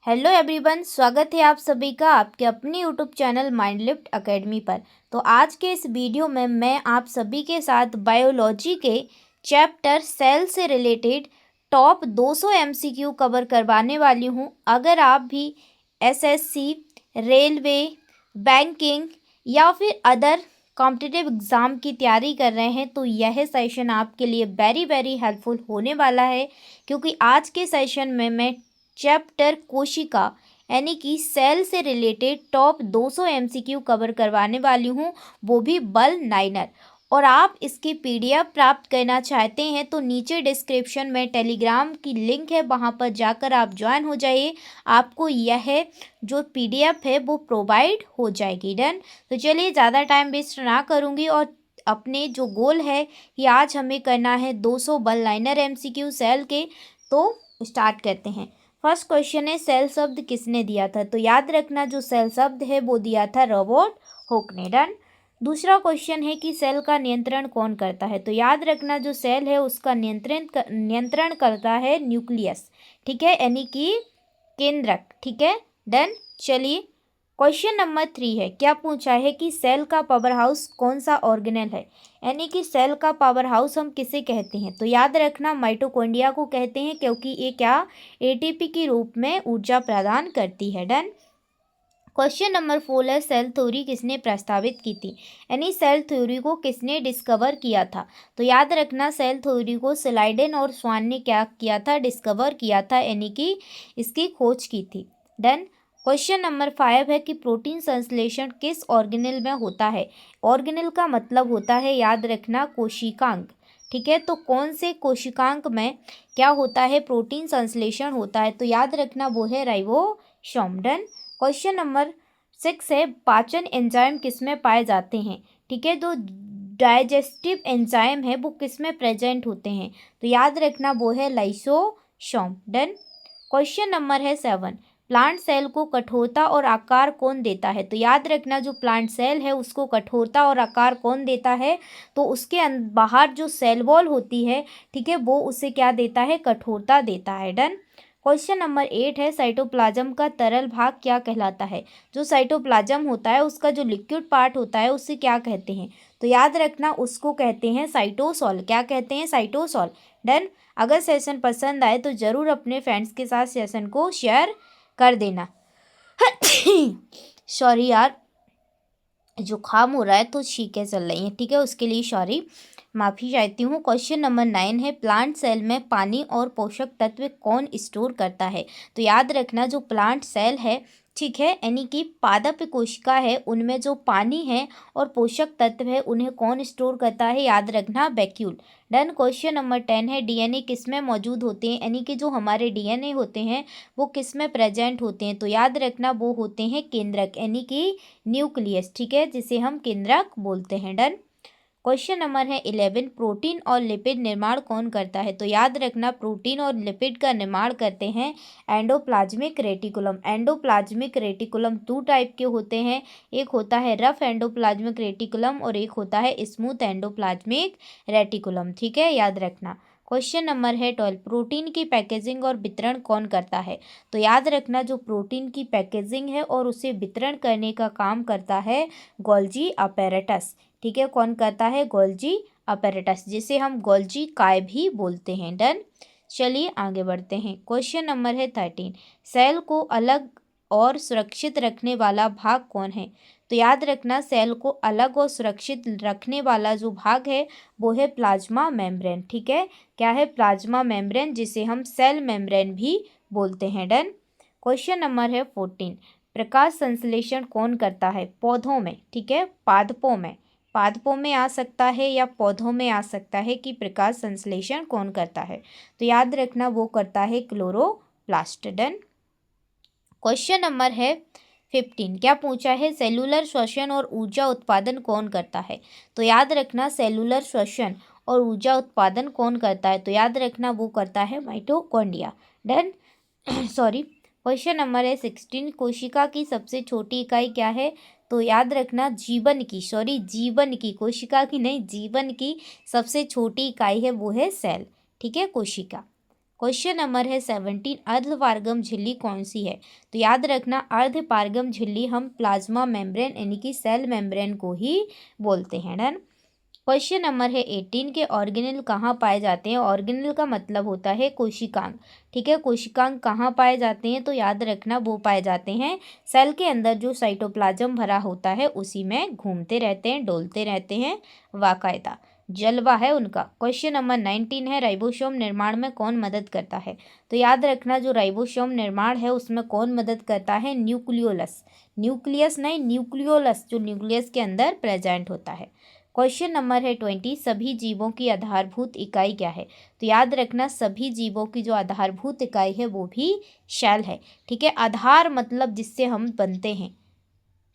Hello everyone, स्वागत है आप सभी का आपके अपने YouTube channel mind lift academy पर। तो आज के इस वीडियो में मैं आप सभी के साथ बायोलॉजी के चैप्टर सेल से रिलेटेड टॉप 200 एमसीक्यू कवर करवाने वाली हूं। अगर आप भी एसएससी, रेलवे, बैंकिंग या फिर अदर कॉम्पिटिटिव एग्ज़ाम की तैयारी कर रहे हैं तो यह सेशन आपके लिए वेरी वेरी हेल्पफुल होने वाला है, क्योंकि आज के सेशन में मैं चैप्टर कोशिका यानी कि सेल से रिलेटेड टॉप 200 एमसीक्यू कवर करवाने वाली हूँ, वो भी बल नाइनर। और आप इसकी पीडीएफ प्राप्त करना चाहते हैं तो नीचे डिस्क्रिप्शन में टेलीग्राम की लिंक है, वहाँ पर जाकर आप ज्वाइन हो जाइए। आपको यह जो पीडीएफ है वो प्रोवाइड हो जाएगी। डन। तो चलिए ज़्यादा टाइम वेस्ट ना करूँगी और अपने जो गोल है कि आज हमें करना है 200 बल लाइनर एमसीक्यू सेल के, तो स्टार्ट करते हैं। फर्स्ट क्वेश्चन है, सेल शब्द किसने दिया था? तो याद रखना जो सेल शब्द है वो दिया था रॉबर्ट हुक ने। डन। दूसरा क्वेश्चन है कि सेल का नियंत्रण कौन करता है? तो याद रखना जो सेल है उसका नियंत्रण करता है न्यूक्लियस, ठीक है, यानी कि केंद्रक, ठीक है। डन। चलिए क्वेश्चन नंबर 3 है, क्या पूछा है कि सेल का पावर हाउस कौन सा ऑर्गेनेल है? यानी कि सेल का पावर हाउस हम किसे कहते हैं? तो याद रखना माइटोकॉन्ड्रिया को कहते हैं, क्योंकि ये क्या एटीपी के रूप में ऊर्जा प्रदान करती है। डन। क्वेश्चन नंबर 4 है, सेल थ्योरी किसने प्रस्तावित की थी? यानी सेल थ्योरी को किसने डिस्कवर किया था? तो याद रखना सेल थ्योरी को स्लाइडेन और स्वान ने क्या किया था? डिस्कवर किया था, यानी कि इसकी खोज की थी। डन। क्वेश्चन नंबर 5 है कि प्रोटीन संश्लेषण किस ऑर्गेनेल में होता है? ऑर्गेनेल का मतलब होता है, याद रखना, कोशिकांग, ठीक है। तो कौन से कोशिकांग में क्या होता है? प्रोटीन संश्लेषण होता है, तो याद रखना वो है राइबोसोम। डन। क्वेश्चन नंबर 6 है, पाचन एंजाइम किस में पाए जाते हैं? ठीक है, तो डाइजेस्टिव एंजाइम है वो किस में प्रेजेंट होते हैं? तो याद रखना वो है लाइसोसोम। डन। क्वेश्चन नंबर है 7, प्लांट सेल को कठोरता और आकार कौन देता है? तो याद रखना जो प्लांट सेल है उसको कठोरता और आकार कौन देता है? तो उसके बाहर जो सेल वॉल होती है, ठीक है, वो उसे क्या देता है? कठोरता देता है। डन। क्वेश्चन नंबर 8 है, साइटोप्लाज्म का तरल भाग क्या कहलाता है? जो साइटोप्लाज्म होता है उसका जो लिक्विड पार्ट होता है उसे क्या कहते हैं? तो याद रखना उसको कहते हैं साइटोसॉल। क्या कहते हैं? साइटोसॉल। डन। अगर सेशन पसंद आए तो ज़रूर अपने फ्रेंड्स के साथ सेशन को शेयर कर देना। सॉरी यार, जुकाम हो रहा है तो छींकें चल रही हैं, ठीक है, उसके लिए सॉरी, माफ़ी चाहती हूँ। क्वेश्चन नंबर 9 है, प्लांट सेल में पानी और पोषक तत्व कौन स्टोर करता है? तो याद रखना जो प्लांट सेल है, ठीक है, यानी कि पादप कोशिका है, उनमें जो पानी है और पोषक तत्व है उन्हें कौन स्टोर करता है? याद रखना वैक्यूल। डन। क्वेश्चन नंबर 10 है, डीएनए किस में मौजूद होते हैं? यानी कि जो हमारे डीएनए होते हैं वो किस में प्रेजेंट होते हैं? तो याद रखना वो होते हैं केंद्रक, यानी कि न्यूक्लियस, ठीक है, जिसे हम केंद्रक बोलते हैं। डन। क्वेश्चन नंबर है 11, प्रोटीन और लिपिड निर्माण कौन करता है? तो याद रखना प्रोटीन और लिपिड का निर्माण करते हैं endoplasmic reticulum. Endoplasmic reticulum 2 type के होते हैं, एक होता है रफ एंडोप्लाज्मिक रेटिकुलम और एक होता है स्मूथ एंडोप्लाज्मिक रेटिकुलम, ठीक है, याद रखना। क्वेश्चन नंबर है 12, प्रोटीन की पैकेजिंग और वितरण कौन करता है? तो याद रखना जो प्रोटीन की पैकेजिंग है और उसे वितरण करने का काम करता है गोल्जी अपैरेटस, ठीक है, कौन करता है? गोल्जी अपैरेटस, जिसे हम गोल्जी काय भी बोलते हैं। डन। चलिए आगे बढ़ते हैं। क्वेश्चन नंबर है 13, सेल को अलग और सुरक्षित रखने वाला भाग कौन है? तो याद रखना सेल को अलग और सुरक्षित रखने वाला जो भाग है वो है प्लाज्मा मेम्ब्रेन, ठीक है, क्या है? प्लाज्मा मेम्ब्रेन, जिसे हम सेल मेम्ब्रेन भी बोलते हैं। डन। क्वेश्चन नंबर है 14, प्रकाश संश्लेषण कौन करता है? पौधों में, ठीक है, पादपों में, पादपों में आ सकता है या पौधों में आ सकता है कि प्रकाश संश्लेषण कौन करता है? तो याद रखना वो करता है क्लोरोप्लास्ट। डन। क्वेश्चन नंबर है 15, क्या पूछा है? सेलुलर श्वसन और ऊर्जा उत्पादन कौन करता है? तो याद रखना सेलुलर श्वसन और ऊर्जा उत्पादन कौन करता है? तो याद रखना वो करता है mitochondria. Done. Sorry. Question number है 16, कोशिका की सबसे छोटी इकाई क्या है? तो याद रखना जीवन की, सॉरी जीवन की, कोशिका की नहीं, जीवन की सबसे छोटी इकाई है वो है सेल, ठीक है, कोशिका। क्वेश्चन नंबर है 17, अर्धपारगम झिल्ली कौन सी है? तो याद रखना अर्धपारगम झिल्ली हम प्लाज्मा मेम्ब्रेन यानी कि सेल मेम्ब्रेन को ही बोलते हैं। डन। क्वेश्चन नंबर है 18 के ऑर्गेनेल कहाँ पाए जाते हैं? ऑर्गेनेल का मतलब होता है कोशिकांग। ठीक है, कोशिकांग कहाँ पाए जाते हैं? तो याद रखना वो पाए जाते हैं सेल के अंदर जो साइटोप्लाज्म भरा होता है उसी में घूमते रहते हैं, डोलते रहते हैं, बाकायदा जलवा है उनका। क्वेश्चन नंबर 19 है राइबोसोम निर्माण में कौन मदद करता है? तो याद रखना जो राइबोसोम निर्माण है उसमें कौन मदद करता है? न्यूक्लियोलस। न्यूक्लियस नहीं, न्यूक्लियोलस, जो न्यूक्लियस के अंदर प्रेजेंट होता है। क्वेश्चन नंबर है 20, सभी जीवों की आधारभूत इकाई क्या है? तो याद रखना सभी जीवों की जो आधारभूत इकाई है वो भी शैल है। ठीक है, आधार मतलब जिससे हम बनते हैं।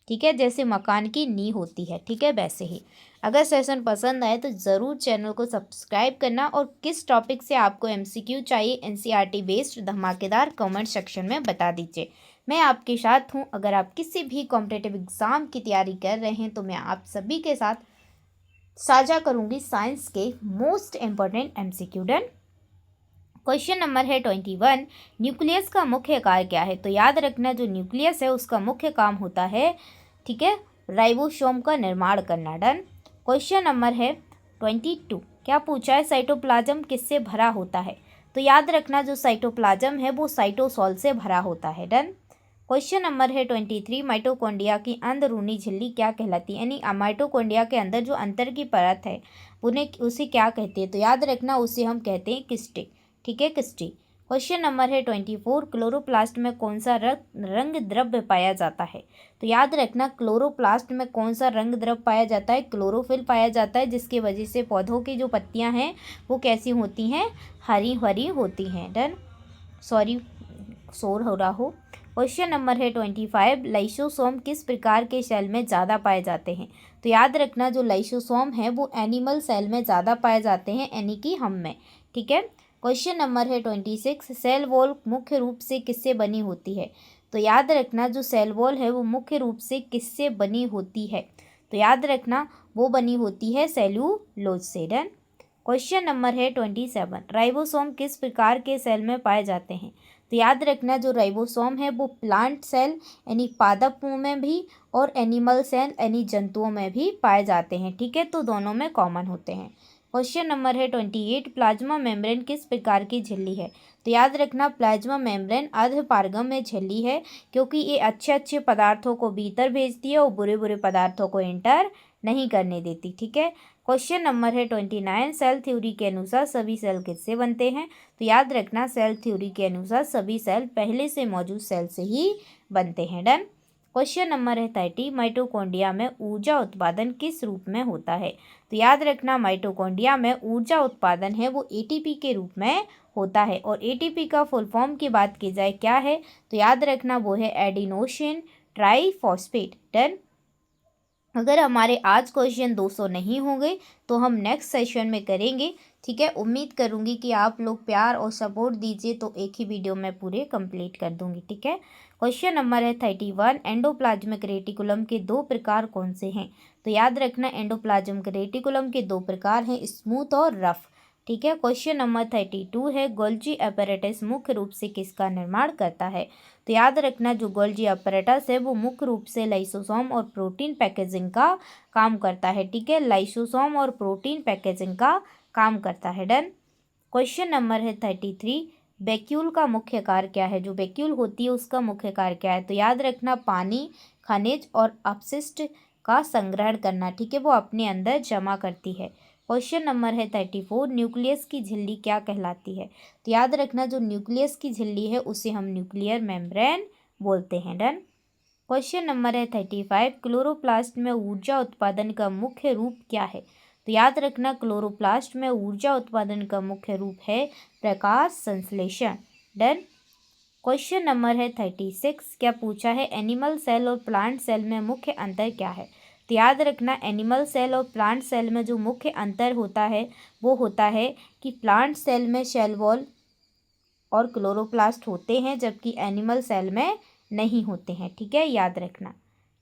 ठीक है, जैसे मकान की नींव होती है, ठीक है, वैसे ही। अगर सेशन पसंद आए तो ज़रूर चैनल को सब्सक्राइब करना और किस टॉपिक से आपको एमसीक्यू चाहिए एनसीईआरटी बेस्ड धमाकेदार कमेंट सेक्शन में बता दीजिए। मैं आपके साथ हूँ। अगर आप किसी भी कॉम्पिटिटिव एग्ज़ाम की तैयारी कर रहे हैं तो मैं आप सभी के साथ साझा करूंगी साइंस के most important MCQ. Done. Question number है 21, न्यूक्लियस का मुख्य कार्य क्या है? तो याद रखना जो न्यूक्लियस है उसका मुख्य काम होता है, ठीक है, राइबोसोम का निर्माण करना। डन। क्वेश्चन नंबर है 22, क्या पूछा है? साइटोप्लाज्म किससे भरा होता है? तो याद रखना जो साइटोप्लाज्म है वो साइटोसॉल से भरा होता है। डन। क्वेश्चन नंबर है 23, माइटोकॉन्ड्रिया की अंदरूनी झिल्ली क्या कहलाती है? यानी माइटोकॉन्ड्रिया के अंदर जो अंतर की परत है उसे क्या कहते हैं? तो याद रखना उसे हम कहते हैं किस्टे। ठीक है, किस्टी। क्वेश्चन नंबर है 24, क्लोरोप्लास्ट में कौन सा रंग द्रव्य पाया जाता है? तो याद रखना क्लोरोप्लास्ट में कौन सा रंग द्रव्य पाया जाता है? क्लोरोफिल पाया जाता है, जिसकी वजह से पौधों की जो पत्तियां हैं वो कैसी होती हैं? हरी हरी होती हैं। डन। सॉरी, शोर हो रहा हो। क्वेश्चन नंबर है 25, लाइसोसोम किस प्रकार के सेल में ज़्यादा पाए जाते हैं? तो याद रखना जो लाइसोसोम है वो एनिमल सेल में ज़्यादा पाए जाते हैं, यानी कि हम में। ठीक है। क्वेश्चन नंबर है 26, सेल वॉल मुख्य रूप से किससे बनी होती है? तो याद रखना जो सेल वॉल है वो मुख्य रूप से किससे बनी होती है? तो याद रखना वो बनी होती है सेल्यूलोज से। डन। क्वेश्चन नंबर है 27, राइबोसोम किस प्रकार के सेल में पाए जाते हैं? तो याद रखना जो राइबोसोम है वो प्लांट सेल यानी पादपों में भी और एनिमल सेल यानी जंतुओं में भी पाए जाते हैं। ठीक है, तो दोनों में कॉमन होते हैं। क्वेश्चन नंबर है 28, प्लाज्मा मेम्ब्रेन किस प्रकार की झिल्ली है? तो याद रखना प्लाज्मा मेम्ब्रेन अर्धपारगम में झिल्ली है, क्योंकि ये अच्छे अच्छे पदार्थों को भीतर भेजती है और बुरे बुरे पदार्थों को एंटर नहीं करने देती। ठीक है। क्वेश्चन नंबर है 29, सेल थ्योरी के अनुसार सभी सेल किससे बनते हैं? तो याद रखना सेल थ्योरी के अनुसार सभी सेल पहले से मौजूद सेल से ही बनते हैं। डन। क्वेश्चन नंबर है 30, माइटोकॉन्ड्रिया में ऊर्जा उत्पादन किस रूप में होता है? तो याद रखना माइटोकॉन्ड्रिया में ऊर्जा उत्पादन है वो एटीपी के रूप में होता है, और एटीपी का फुल फॉर्म की बात की जाए क्या है? तो याद रखना वो है एडिनोसिन ट्राईफॉस्फेट। डन। अगर हमारे आज क्वेश्चन 200 नहीं होंगे तो हम नेक्स्ट सेशन में करेंगे। ठीक है, उम्मीद करूंगी कि आप लोग प्यार और सपोर्ट दीजिए तो एक ही वीडियो में पूरे कंप्लीट कर दूंगी। ठीक है। क्वेश्चन नंबर है 31, एंडोप्लाज्मिक रेटिकुलम के दो प्रकार कौन से हैं? तो याद रखना एंडोप्लाज्मिक रेटिकुलम के दो प्रकार हैं, स्मूथ और रफ। ठीक है। क्वेश्चन नंबर 32 है, गोल्जी apparatus मुख्य रूप से किसका निर्माण करता है? तो याद रखना जो गोल्जी apparatus है वो मुख्य रूप से लाइसोसोम और प्रोटीन पैकेजिंग का काम करता है। ठीक है, लाइसोसोम और प्रोटीन पैकेजिंग का काम करता है। डन। क्वेश्चन नंबर है 33, वैक्यूल का मुख्य कार्य क्या है? जो वैक्यूल होती है उसका मुख्य कार्य क्या है? तो याद रखना पानी, खनिज और अपशिष्ट का संग्रहण करना। ठीक है, वो अपने अंदर जमा करती है। क्वेश्चन नंबर है 34, न्यूक्लियस की झिल्ली क्या कहलाती है? तो याद रखना जो न्यूक्लियस की झिल्ली है उसे हम न्यूक्लियर मेम्ब्रेन बोलते हैं। डन। क्वेश्चन नंबर है 35, क्लोरोप्लास्ट में ऊर्जा उत्पादन का मुख्य रूप क्या है? तो याद रखना क्लोरोप्लास्ट में ऊर्जा उत्पादन का मुख्य रूप है प्रकाश संश्लेषण। डन। क्वेश्चन नंबर है 36, क्या पूछा है? एनिमल सेल और प्लांट सेल में मुख्य अंतर क्या है? तो याद रखना एनिमल सेल और प्लांट सेल में जो मुख्य अंतर होता है वो होता है कि प्लांट सेल में सेल वॉल और क्लोरोप्लास्ट होते हैं, जबकि एनिमल सेल में नहीं होते हैं। ठीक है, याद रखना।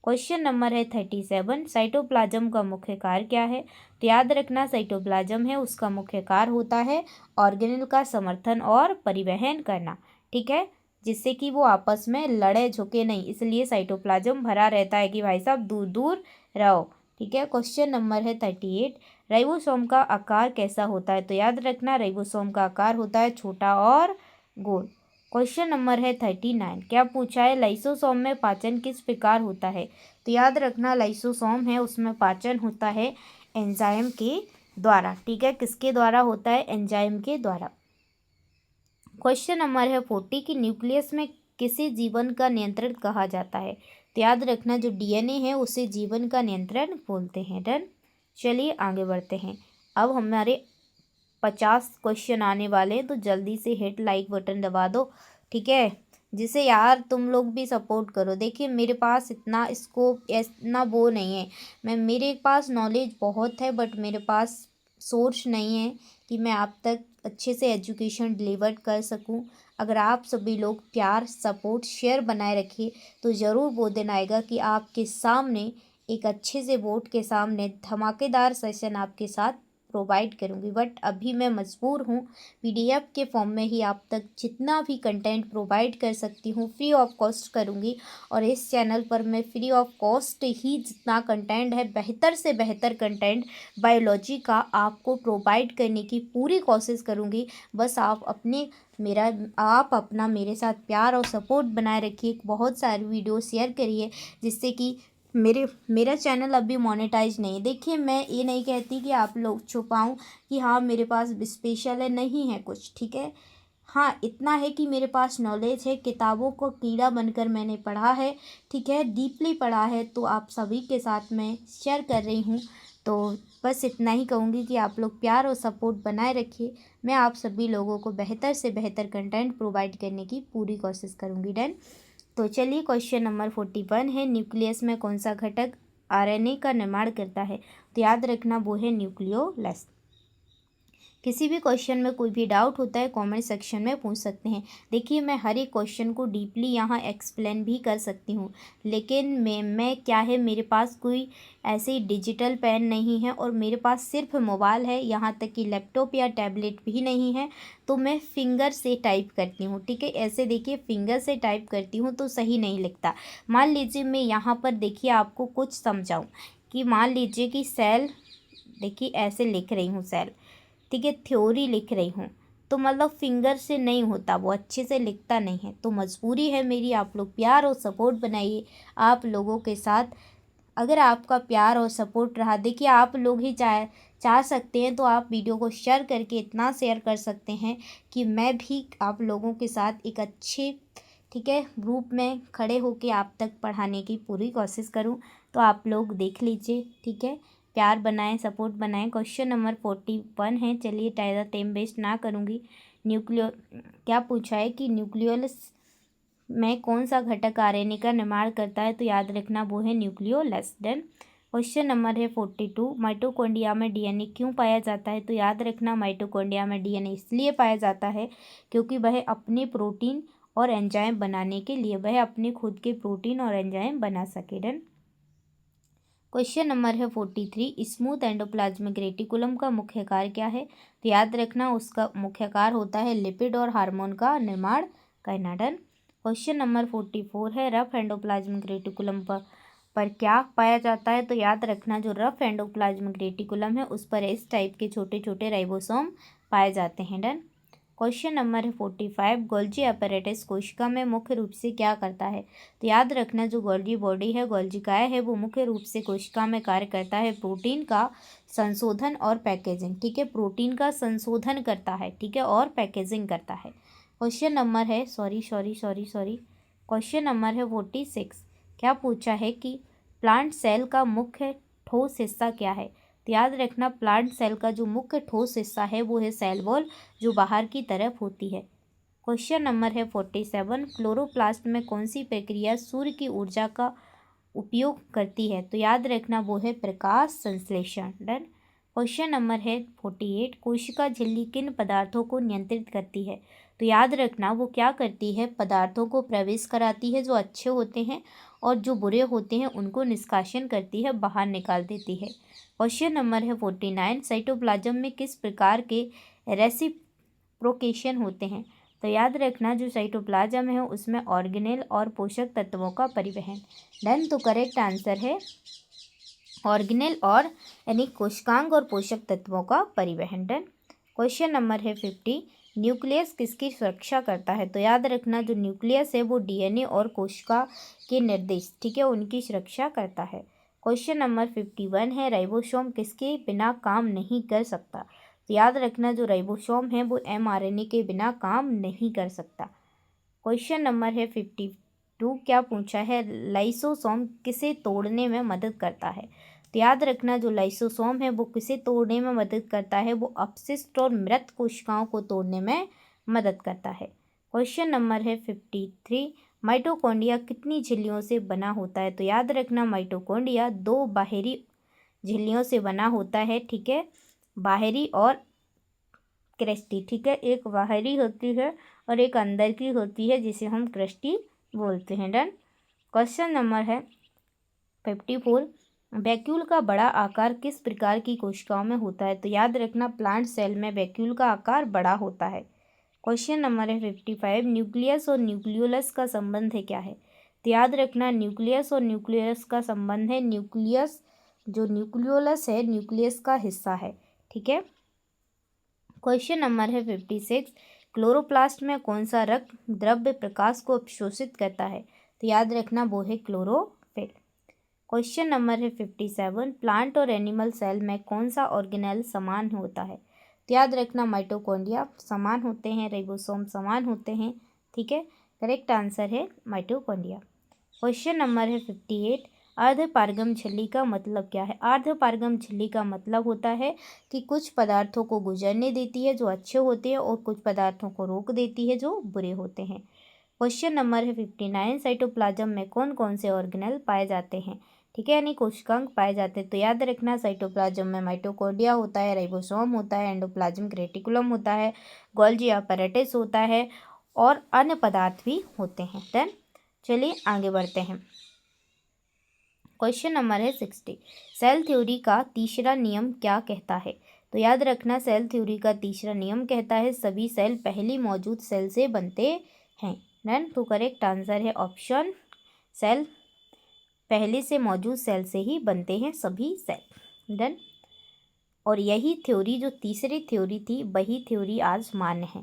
क्वेश्चन नंबर है 37, साइटोप्लाज्म का मुख्य कार्य क्या है? तो याद रखना साइटोप्लाज्म है उसका मुख्य कार्य होता है ऑर्गेनेल का समर्थन और परिवहन करना, ठीक है, जिससे कि वो आपस में लड़े झुके नहीं, इसलिए साइटोप्लाज्म भरा रहता है कि भाई साहब दूर दूर रहो, ठीक है। क्वेश्चन नंबर है 38, राइबोसोम का आकार कैसा होता है? तो याद रखना राइबोसोम का आकार होता है छोटा और गोल। क्वेश्चन नंबर है 39, क्या पूछा है? लाइसोसोम में पाचन किस प्रकार होता है? तो याद रखना लाइसोसोम है उसमें पाचन होता है एंजाइम के द्वारा, ठीक है, किसके द्वारा होता है? एंजाइम के द्वारा। क्वेश्चन नंबर है 40 कि न्यूक्लियस में किसे जीवन का नियंत्रण कहा जाता है? तो याद रखना जो डीएनए है उसे जीवन का नियंत्रण बोलते हैं। डन। चलिए आगे बढ़ते हैं। अब हमारे 50 क्वेश्चन आने वाले हैं, तो जल्दी से हिट लाइक बटन दबा दो, ठीक है, जिसे यार तुम लोग भी सपोर्ट करो। देखिए मेरे पास इतना स्कोप इतना वो नहीं है, मेरे पास नॉलेज बहुत है बट मेरे पास सोर्स नहीं है कि मैं आप तक अच्छे से एजुकेशन डिलीवर कर सकूं। अगर आप सभी लोग प्यार सपोर्ट शेयर बनाए रखिए तो ज़रूर वो दिन आएगा कि आपके सामने एक अच्छे से बोर्ड के सामने धमाकेदार सेशन आपके साथ प्रोवाइड करूँगी। बट अभी मैं मजबूर हूँ पीडीएफ के फॉर्म में ही आप तक जितना भी कंटेंट प्रोवाइड कर सकती हूँ फ्री ऑफ कॉस्ट करूँगी। और इस चैनल पर मैं फ्री ऑफ कॉस्ट ही जितना कंटेंट है बेहतर से बेहतर कंटेंट बायोलॉजी का आपको प्रोवाइड करने की पूरी कोशिश करूँगी। बस आप अपना मेरे साथ प्यार और सपोर्ट बनाए रखिए, बहुत सारी वीडियो शेयर करिए जिससे कि मेरा चैनल अभी मोनेटाइज नहीं। देखिए मैं ये नहीं कहती कि आप लोग छुपाऊं कि हाँ मेरे पास स्पेशल है, नहीं है कुछ, ठीक है। हाँ इतना है कि मेरे पास नॉलेज है, किताबों को कीड़ा बनकर मैंने पढ़ा है, ठीक है, डीपली पढ़ा है, तो आप सभी के साथ मैं शेयर कर रही हूँ। तो बस इतना ही कहूँगी कि आप लोग प्यार और सपोर्ट बनाए रखिए। मैं आप सभी लोगों को बेहतर से बेहतर कंटेंट प्रोवाइड करने की पूरी कोशिश करूँगी। डन। तो चलिए क्वेश्चन नंबर 41 है, न्यूक्लियस में कौन सा घटक आरएनए का निर्माण करता है? तो याद रखना वो है न्यूक्लियोलस। किसी भी क्वेश्चन में कोई भी डाउट होता है कमेंट सेक्शन में पूछ सकते हैं। देखिए मैं हर एक क्वेश्चन को डीपली यहाँ एक्सप्लेन भी कर सकती हूँ, लेकिन मैं क्या है मेरे पास कोई ऐसे डिजिटल पेन नहीं है और मेरे पास सिर्फ मोबाइल है, यहाँ तक कि लैपटॉप या टैबलेट भी नहीं है, तो मैं फिंगर से टाइप करती हूँ, ठीक है। ऐसे देखिए फिंगर से टाइप करती हूँ तो सही नहीं लिखता। मान लीजिए मैं यहाँ पर देखिए आपको कुछ समझाऊँ कि मान लीजिए कि सेल, देखिए ऐसे लिख रही हूँ सेल, ठीक है, थ्योरी लिख रही हूँ, तो मतलब फिंगर से नहीं होता, वो अच्छे से लिखता नहीं है, तो मजबूरी है मेरी आप लोग प्यार और सपोर्ट बनाइए आप लोगों के साथ। अगर आपका प्यार और सपोर्ट रहा, देखिए आप लोग ही चाह सकते हैं तो आप वीडियो को शेयर करके इतना शेयर कर सकते हैं कि मैं भी आप लोगों के साथ एक अच्छे, ठीक है, ग्रुप में खड़े होके आप तक पढ़ाने की पूरी कोशिश करूं। तो आप लोग देख लीजिए, ठीक है, प्यार बनाएं सपोर्ट बनाएं। क्वेश्चन नंबर 41 है, चलिए ज़्यादा टाइम वेस्ट ना करूंगी। न्यूक्लियो क्या पूछा है कि न्यूक्लियोलस में कौन सा घटक आरएनए का निर्माण करता है? तो याद रखना वो है न्यूक्लियोलस। देन क्वेश्चन नंबर है 42, माइटोकॉन्ड्रिया में डीएनए क्यों पाया जाता है? तो याद रखना माइटोकॉन्ड्रिया में डीएनए इसलिए पाया जाता है क्योंकि वह अपने प्रोटीन और एंजाइम बनाने के लिए वह अपने खुद के प्रोटीन और एंजाइम बना सके। डन। क्वेश्चन नंबर है 43, स्मूथ एंडोप्लाज्मिक रेटिकुलम का मुख्य कार्य क्या है? तो याद रखना उसका मुख्य कार्य होता है लिपिड और हार्मोन का निर्माण करना। डन। क्वेश्चन नंबर 44 है, रफ एंडोप्लाज्मिक रेटिकुलम पर क्या पाया जाता है? तो याद रखना जो रफ एंडोप्लाज्मिक रेटिकुलम है उस पर इस टाइप के छोटे छोटे राइबोसोम पाए जाते हैं। डन। क्वेश्चन नंबर है 45, गोल्जी अपैरेटस कोशिका में मुख्य रूप से क्या करता है? तो याद रखना जो गोल्जी बॉडी है, गोल्जिकाय है, वो मुख्य रूप से कोशिका में कार्य करता है प्रोटीन का संशोधन और पैकेजिंग, ठीक है, प्रोटीन का संशोधन करता है, ठीक है, और पैकेजिंग करता है। क्वेश्चन नंबर है क्वेश्चन नंबर है 46, क्या पूछा है कि प्लांट सेल का मुख्य ठोस हिस्सा क्या है? तो याद रखना प्लांट सेल का जो मुख्य ठोस हिस्सा है वो है सेल वॉल, जो बाहर की तरफ होती है। क्वेश्चन नंबर है 47, क्लोरोप्लास्ट में कौन सी प्रक्रिया सूर्य की ऊर्जा का उपयोग करती है? तो याद रखना वो है प्रकाश संश्लेषण। डन। क्वेश्चन नंबर है 48, कोशिका झिल्ली किन पदार्थों को नियंत्रित करती है? तो याद रखना वो क्या करती है, पदार्थों को प्रवेश कराती है जो अच्छे होते हैं, और जो बुरे होते हैं उनको निष्कासन करती है, बाहर निकाल देती है। क्वेश्चन नंबर है 49, साइटोप्लाज्म में किस प्रकार के रेसिप्रोकेशन होते हैं? तो याद रखना जो साइटोप्लाज्म है उसमें ऑर्गेनेल और पोषक तत्वों का परिवहन। डन। तो करेक्ट आंसर है ऑर्गेनेल और यानी कोशिकांग और पोषक तत्वों का परिवहन। डन। क्वेश्चन नंबर है 50, न्यूक्लियस किसकी सुरक्षा करता है? तो याद रखना जो न्यूक्लियस है वो डीएनए और कोशिका के निर्देश, ठीक है, उनकी सुरक्षा करता है। क्वेश्चन नंबर 51 है, राइबोसोम किसके बिना काम नहीं कर सकता? तो याद रखना जो राइबोसोम है वो एमआरएनए के बिना काम नहीं कर सकता। क्वेश्चन नंबर है 52, क्या पूछा है, लाइसोसोम किसे तोड़ने में मदद करता है? तो याद रखना जो लाइसोसोम है वो किसे तोड़ने में मदद करता है, वो अपशिष्ट और मृत कोशिकाओं को तोड़ने में मदद करता है। क्वेश्चन नंबर है 53, माइटोकॉन्ड्रिया कितनी झिल्लियों से बना होता है? तो याद रखना माइटोकॉन्ड्रिया 2 बाहरी झिल्लियों से बना होता है, ठीक है, बाहरी और क्रेस्टी, ठीक है, एक बाहरी होती है और एक अंदर की होती है जिसे हम क्रेस्टी बोलते हैं। डन। क्वेश्चन नंबर है 54, वैक्यूल का बड़ा आकार किस प्रकार की कोशिकाओं में होता है? तो याद रखना प्लांट सेल में वैक्यूल का आकार बड़ा होता है। क्वेश्चन नंबर है 55, न्यूक्लियस और न्यूक्लियोलस का संबंध है क्या है? तो याद रखना न्यूक्लियस और न्यूक्लियस का संबंध है, न्यूक्लियस जो न्यूक्लियोलस है न्यूक्लियस का हिस्सा है, ठीक है। क्वेश्चन नंबर है 56, क्लोरोप्लास्ट में कौन सा रक्त द्रव्य प्रकाश को अवशोषित करता है? तो याद रखना वो है क्लोरोफिल। क्वेश्चन नंबर है 57, प्लांट और एनिमल सेल में कौन सा ऑर्गेनेल समान होता है? तो याद रखना माइटोकॉन्ड्रिया समान होते हैं, राइबोसोम समान होते हैं, ठीक है, करेक्ट आंसर है माइटोकॉन्ड्रिया। क्वेश्चन नंबर है 58, अर्धपारगम झिल्ली का मतलब क्या है? अर्धपारगम झिल्ली का मतलब होता है कि कुछ पदार्थों को गुजरने देती है जो अच्छे होते हैं और कुछ पदार्थों को रोक देती है जो बुरे होते हैं। क्वेश्चन नंबर है 59, साइटोप्लाज्म में कौन कौन से ऑर्गेनेल पाए जाते हैं? ठीक है, यानी कोशिकांग पाए जाते हैं। तो याद रखना साइटोप्लाज्म में माइटोकॉन्ड्रिया होता है, राइबोसोम होता है, एंडोप्लाज्मिक रेटिकुलम होता है, गोल्जी apparatus होता है और अन्य पदार्थ भी होते हैं। डन। चलिए आगे बढ़ते हैं। क्वेश्चन नंबर है 60, सेल थ्योरी का तीसरा नियम क्या कहता है? तो याद रखना सेल थ्योरी का तीसरा नियम कहता है सभी सेल पहले मौजूद सेल से बनते हैं। डन। तो करेक्ट आंसर है ऑप्शन, सेल पहले से मौजूद सेल से ही बनते हैं सभी सेल। डन। और यही थ्योरी जो तीसरी थ्योरी थी वही थ्योरी आज मान्य है।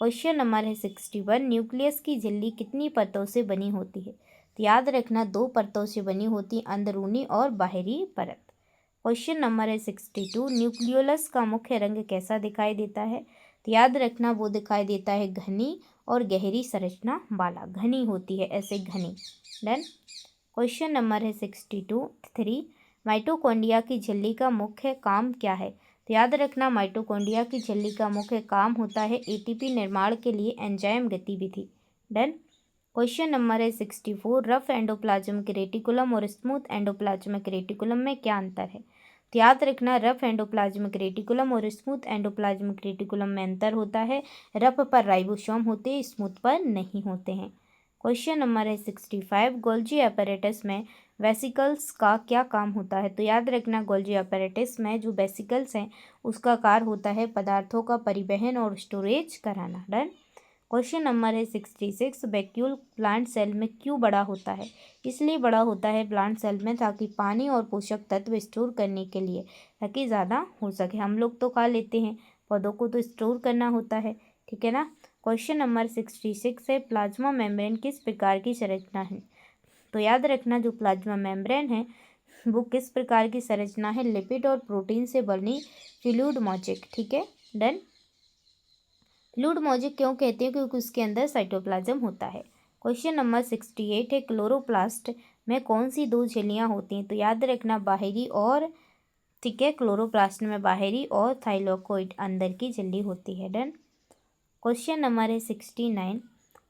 क्वेश्चन नंबर है 61, न्यूक्लियस की झिल्ली कितनी परतों से बनी होती है? तो याद रखना 2 परतों से बनी होती, अंदरूनी और बाहरी परत। क्वेश्चन नंबर है 62, न्यूक्लियोलस का मुख्य रंग कैसा दिखाई देता है? तो याद रखना वो दिखाई देता है घनी और गहरी संरचना वाला, घनी होती है ऐसे घनी। डन। क्वेश्चन नंबर है 62 माइटोकॉन्ड्रिया की झिल्ली का मुख्य काम क्या है? तो याद रखना माइटोकॉन्ड्रिया की झिल्ली का मुख्य काम होता है एटीपी निर्माण के लिए एंजाइम गतिविधि। डन। क्वेश्चन नंबर है 64, रफ एंडोप्लाज्मिक रेटिकुलम और स्मूथ एंडोप्लाज्मिक रेटिकुलम में क्या अंतर है? तो याद रखना रफ एंडोप्लाज्मिक रेटिकुलम और स्मूथ एंडोप्लाज्मिक रेटिकुलम में अंतर होता है, रफ पर राइबोसोम होते हैं, स्मूथ पर नहीं होते हैं। क्वेश्चन नंबर है 65, गोल्जी apparatus में वेसिकल्स का क्या काम होता है? तो याद रखना गोल्जी apparatus में जो वेसिकल्स हैं उसका कार्य होता है पदार्थों का परिवहन और स्टोरेज कराना। डन। क्वेश्चन नंबर है 66, वैक्यूल प्लांट सेल में क्यों बड़ा होता है? इसलिए बड़ा होता है प्लांट सेल में ताकि पानी और पोषक तत्व स्टोर करने के लिए, ताकि ज़्यादा हो सके। हम लोग तो खा लेते हैं, पौधों को तो स्टोर करना होता है, ठीक है ना। क्वेश्चन नंबर 66 है, प्लाज्मा मेम्ब्रेन किस प्रकार की संरचना है? तो याद रखना जो प्लाज्मा मेम्ब्रेन है वो किस प्रकार की संरचना है, लिपिड और प्रोटीन से बनी फ्लूइड मोज़ेक, ठीक है। डन। फ्लूइड मोज़ेक क्यों कहते हैं? क्योंकि उसके अंदर साइटोप्लाज्म होता है। क्वेश्चन नंबर 68 है, क्लोरोप्लास्ट में कौन सी 2 झिल्लियाँ होती हैं? तो याद रखना बाहरी और, ठीक है, क्लोरोप्लास्ट में बाहरी और थाइलाकोइड अंदर की झिल्ली होती है। डन। क्वेश्चन नंबर है 69,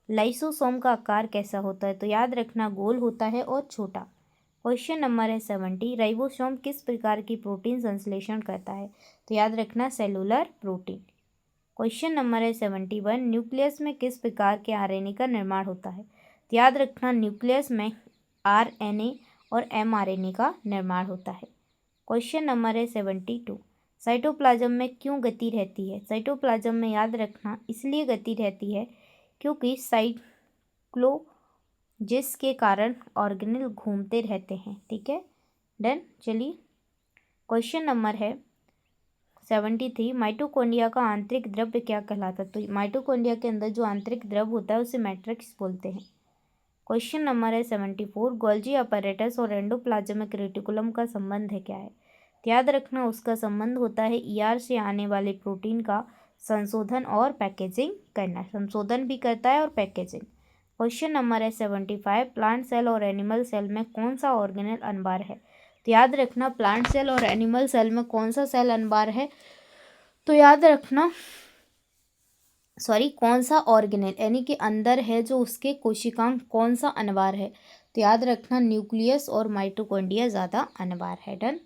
लाइसोसोम का आकार कैसा होता है? तो याद रखना गोल होता है और छोटा। क्वेश्चन नंबर है 70, राइबोसोम किस प्रकार की प्रोटीन संश्लेषण करता है? तो याद रखना सेलुलर प्रोटीन। क्वेश्चन नंबर है 71, न्यूक्लियस में किस प्रकार के आरएनए का निर्माण होता है। तो याद रखना न्यूक्लियस में आरएनए और एमआरएनए का निर्माण होता है। क्वेश्चन नंबर है 72, साइटोप्लाज्म में क्यों गति रहती है। साइटोप्लाज्म में याद रखना इसलिए गति रहती है क्योंकि जिसके कारण ऑर्गेनेल घूमते रहते हैं। ठीक है, डन। चलिए क्वेश्चन नंबर है 73, माइटोकॉन्ड्रिया का आंतरिक द्रव्य क्या कहलाता है। तो माइटोकॉन्ड्रिया के अंदर जो आंतरिक द्रव्य होता है उसे मैट्रिक्स बोलते हैं। क्वेश्चन नंबर है 74, गोल्जी अपैरेटस और एंडोप्लाज्मिक रेटिकुलम का संबंध है क्या है। तो याद रखना उसका संबंध होता है ईआर से आने वाले प्रोटीन का संशोधन और पैकेजिंग करना। संशोधन भी करता है और पैकेजिंग। क्वेश्चन नंबर है 75, प्लांट सेल और एनिमल सेल में कौन सा ऑर्गेनेल अनबार है। तो याद रखना प्लांट सेल और एनिमल सेल में कौन सा सेल अनबार है। तो याद रखना कौन सा ऑर्गेनेल यानी कि अंदर है जो उसके कोशिकांग कौन सा अनबार है। तो याद रखना न्यूक्लियस और माइटोकॉन्ड्रिया ज़्यादा अनबार है। डन।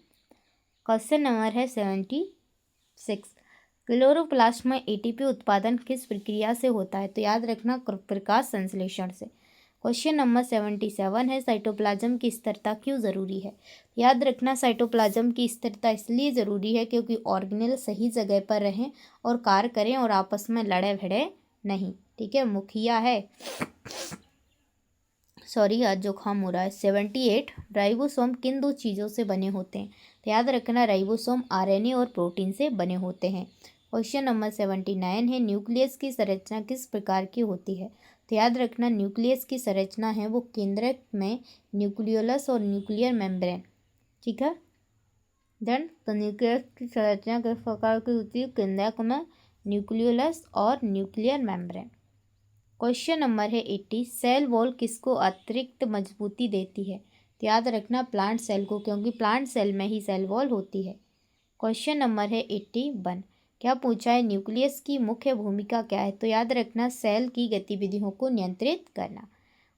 क्वेश्चन नंबर है 76, क्लोरोप्लास्ट में एटीपी उत्पादन किस प्रक्रिया से होता है। तो याद रखना प्रकाश संश्लेषण से। क्वेश्चन नंबर 77 है, साइटोप्लाज्म की स्थिरता क्यों ज़रूरी है। याद रखना साइटोप्लाज्म की स्थिरता इसलिए ज़रूरी है क्योंकि ऑर्गेनेल सही जगह पर रहें और कार्य करें और आपस में लड़े भिड़े नहीं। ठीक है, मुखिया है आज जुकाम हो रहा है। 78, राइबोसोम किन दो चीज़ों से बने होते हैं। तो याद रखना राइबोसोम आरएनए और प्रोटीन से बने होते हैं। क्वेश्चन नंबर 79 है, न्यूक्लियस की संरचना किस प्रकार की होती है। तो याद रखना न्यूक्लियस की संरचना है वो केंद्रक में न्यूक्लियोलस और न्यूक्लियर मेम्ब्रेन। ठीक है, देन तो न्यूक्लियस की संरचना किस प्रकार की होती है। केंद्रक में न्यूक्लियोलस और न्यूक्लियर मेम्ब्रेन। क्वेश्चन नंबर है 80, सेल वॉल किसको अतिरिक्त मजबूती देती है। तो याद रखना प्लांट सेल को, क्योंकि प्लांट सेल में ही सेल वॉल होती है। क्वेश्चन नंबर है 81, क्या पूछा है, न्यूक्लियस की मुख्य भूमिका क्या है। तो याद रखना सेल की गतिविधियों को नियंत्रित करना।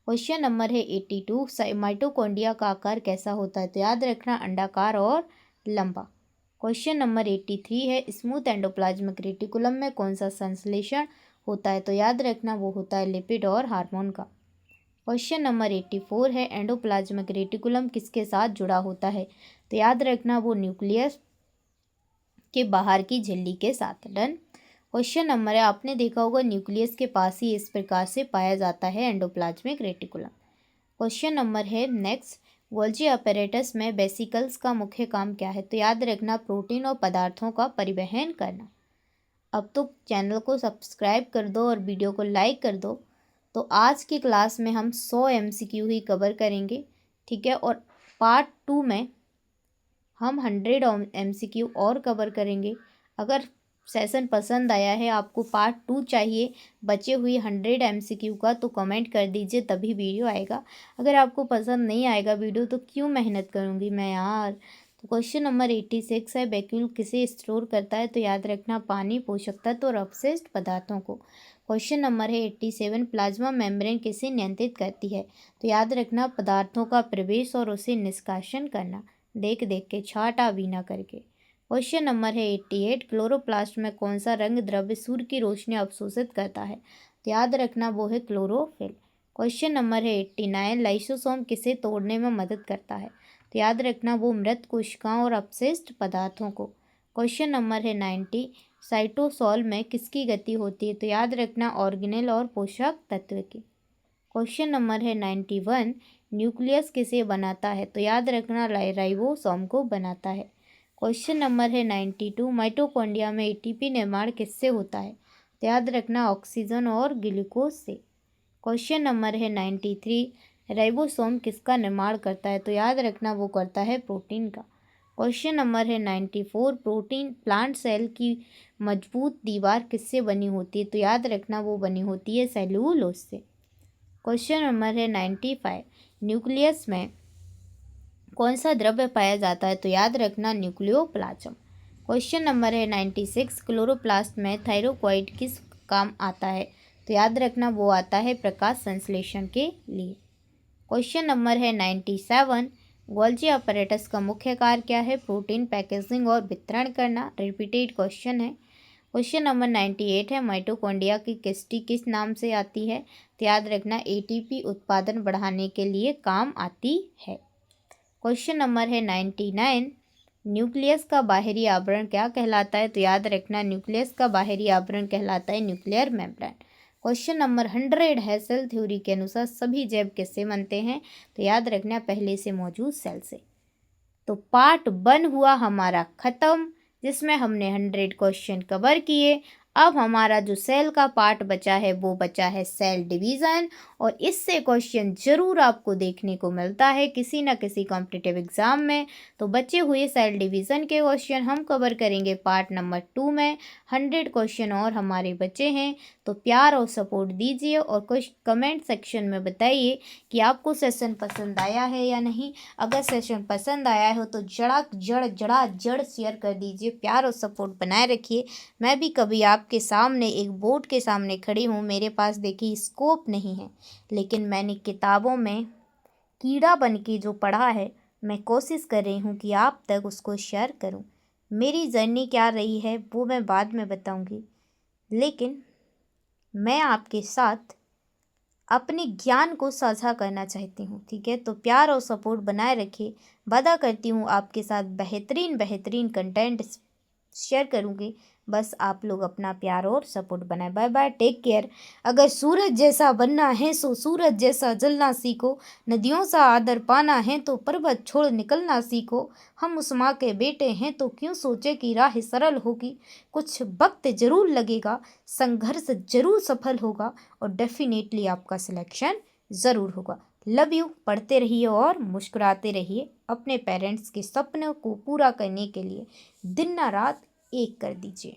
क्वेश्चन नंबर है 82, माइटोकॉन्ड्रिया का आकार कैसा होता है। तो याद रखना अंडाकार और लंबा। क्वेश्चन नंबर 83 है, स्मूथ एंडोप्लाज्मिक रेटिकुलम में कौन सा संश्लेषण होता है। तो याद रखना वो होता है लिपिड और हार्मोन का। क्वेश्चन नंबर 84 है, एंडोप्लाज्मिक रेटिकुलम किसके साथ जुड़ा होता है। तो याद रखना वो न्यूक्लियस के बाहर की झिल्ली के साथ। डन। क्वेश्चन नंबर है, आपने देखा होगा न्यूक्लियस के पास ही इस प्रकार से पाया जाता है एंडोप्लाज्मिक रेटिकुलम। क्वेश्चन नंबर है नेक्स्ट, गोल्जी अपैरेटस में वेसिकल्स का मुख्य काम क्या है। तो याद रखना प्रोटीन और पदार्थों का परिवहन करना। अब तो चैनल को सब्सक्राइब कर दो और वीडियो को लाइक कर दो। तो आज की क्लास में हम 100 MCQ ही कवर करेंगे। ठीक है, और पार्ट 2 में हम 100 MCQ और कवर करेंगे। अगर सेशन पसंद आया है, आपको पार्ट 2 चाहिए बचे हुई 100 MCQ का, तो कमेंट कर दीजिए तभी वीडियो आएगा। अगर आपको पसंद नहीं आएगा वीडियो तो क्यों मेहनत करूँगी मैं यार। तो क्वेश्चन नंबर 86 है, वैक्यूल किसे स्टोर करता है। तो याद रखना पानी, पोषक तत्व और अपशिष्ट पदार्थों को। क्वेश्चन नंबर है 87, प्लाज्मा मेम्ब्रेन किसे नियंत्रित करती है। तो याद रखना पदार्थों का प्रवेश और उसे निष्कासन करना, देख देख के, छाटा बीना करके। क्वेश्चन नंबर है 88, क्लोरोप्लास्ट में कौन सा रंग द्रव्य सूर्य की रोशनी अवशोषित करता है। तो याद रखना वो है क्लोरोफिल। क्वेश्चन नंबर है 89, लाइसोसोम किसे तोड़ने में मदद करता है। तो याद रखना वो मृत कोशिकाओं और अपशिष्ट पदार्थों को। क्वेश्चन नंबर है 90, साइटोसोल में किसकी गति होती है। तो याद रखना ऑर्गेनेल और पोषक तत्व की। क्वेश्चन नंबर है 91, न्यूक्लियस किसे बनाता है। तो याद रखना राइबोसोम को बनाता है। क्वेश्चन नंबर है 92, माइटोकॉन्ड्रिया में एटीपी निर्माण किससे होता है। तो याद रखना ऑक्सीजन और ग्लूकोज से। क्वेश्चन नंबर है 93, राइबोसोम किसका निर्माण करता है। तो याद रखना वो करता है प्रोटीन का। क्वेश्चन नंबर है 94, प्रोटीन प्लांट सेल की मजबूत दीवार किससे बनी होती है। तो याद रखना वो बनी होती है सेल्यूलोज से। क्वेश्चन नंबर है 95, न्यूक्लियस में कौन सा द्रव्य पाया जाता है। तो याद रखना न्यूक्लियोप्लाज्म। क्वेश्चन नंबर है 96, क्लोरोप्लास्ट में थायरोक्वाइड किस काम आता है। तो याद रखना वो आता है प्रकाश संश्लेषण के लिए। क्वेश्चन नंबर है 97, गोल्जी अपैरेटस का मुख्य कार्य क्या है। प्रोटीन पैकेजिंग और वितरण करना, रिपीटेड क्वेश्चन है। क्वेश्चन नंबर 98 है, माइटोकॉन्ड्रिया की किस्टी किस नाम से आती है? तो याद रखना एटीपी उत्पादन बढ़ाने के लिए काम आती है। क्वेश्चन नंबर है 99, न्यूक्लियस का बाहरी आवरण क्या कहलाता है? तो याद रखना न्यूक्लियस का बाहरी आवरण कहलाता है न्यूक्लियर मेम्ब्रेन। क्वेश्चन नंबर 100 है, सेल थ्योरी के अनुसार सभी जैव किससे बनते हैं? तो याद रखना पहले से मौजूद सेल से। तो पार्ट 1 हुआ हमारा ख़त्म, जिसमें हमने 100 क्वेश्चन कवर किए। अब हमारा जो सेल का पार्ट बचा है वो बचा है सेल डिवीज़न, और इससे क्वेश्चन ज़रूर आपको देखने को मिलता है किसी न किसी कॉम्पिटिटिव एग्ज़ाम में। तो बचे हुए सेल डिवीज़न के क्वेश्चन हम कवर करेंगे पार्ट नंबर 2 में। 100 क्वेश्चन और हमारे बचे हैं, तो प्यार और सपोर्ट दीजिए और कुछ कमेंट सेक्शन में बताइए कि आपको सेशन पसंद आया है या नहीं। अगर सेशन पसंद आया हो तो जड़ शेयर कर दीजिए, प्यार और सपोर्ट बनाए रखिए। मैं भी कभी आपके सामने एक बोर्ड के सामने खड़ी हूँ, मेरे पास देखिए स्कोप नहीं है, लेकिन मैंने किताबों में कीड़ा बन के जो पढ़ा है, मैं कोशिश कर रही हूँ कि आप तक उसको शेयर करूँ। मेरी जर्नी क्या रही है वो मैं बाद में बताऊँगी, लेकिन मैं आपके साथ अपने ज्ञान को साझा करना चाहती हूँ, ठीक है? तो प्यार और सपोर्ट बनाए रखिए। वादा करती हूँ आपके साथ बेहतरीन कंटेंट शेयर करूँगी, बस आप लोग अपना प्यार और सपोर्ट बनाए। Bye bye, take care. अगर सूरज जैसा बनना है सो सूरज जैसा जलना सीखो, नदियों सा आदर पाना है तो पर्वत छोड़ निकलना सीखो। हम उस माँ के बेटे हैं तो क्यों सोचे कि राह सरल होगी, कुछ वक्त जरूर लगेगा, संघर्ष जरूर सफल होगा, और डेफिनेटली आपका सिलेक्शन ज़रूर होगा। Love you. पढ़ते रहिए और मुस्कुराते रहिए। अपने पेरेंट्स के सपनों को पूरा करने के लिए दिन ना रात एक कर दीजिए।